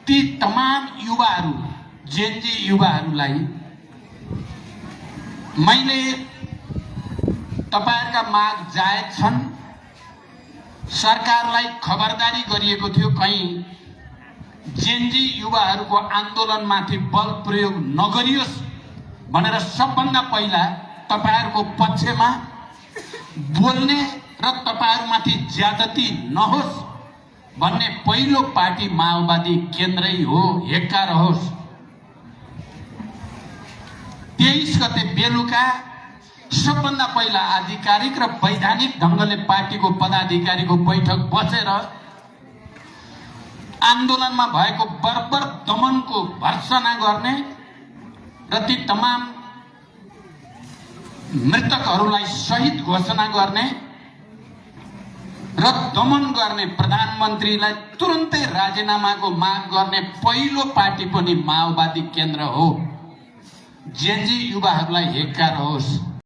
ती तमाम युवाहरू जेनजी युवाहरूलाई मैले तपाईहरुका माग जायज छन्, सरकारलाई खबरदारी गरिएको थियो कहीं जेनजी युवाहरूको आन्दोलनमाथि बल प्रयोग नगरियोस् भनेर सबभन्दा पहिला तपाईहरुको पक्षमा बोल्ने र तपाईहरुमाथि ज्यादती नहोस् भन्ने पहिलो पार्टी माओवादी केन्द्रै हो, हेक्का रहोस्। 23 गते बेलुका सबभन्दा पहिला आधिकारिक र वैधानिक ढंगले पार्टीको पदाधिकारीको बैठक बसेर आन्दोलनमा भएको बर्बर दमनको भर्त्सना गर्ने र ती तमाम मृतकहरूलाई शहीद घोषणा गर्ने र दमन गर्ने प्रधानमन्त्रीलाई तुरुन्तै राजीनामाको माग गर्ने पहिलो पार्टी पनि माओवादी केन्द्र हो। जेनजी युवाहरूलाई हेक्का रहोस्।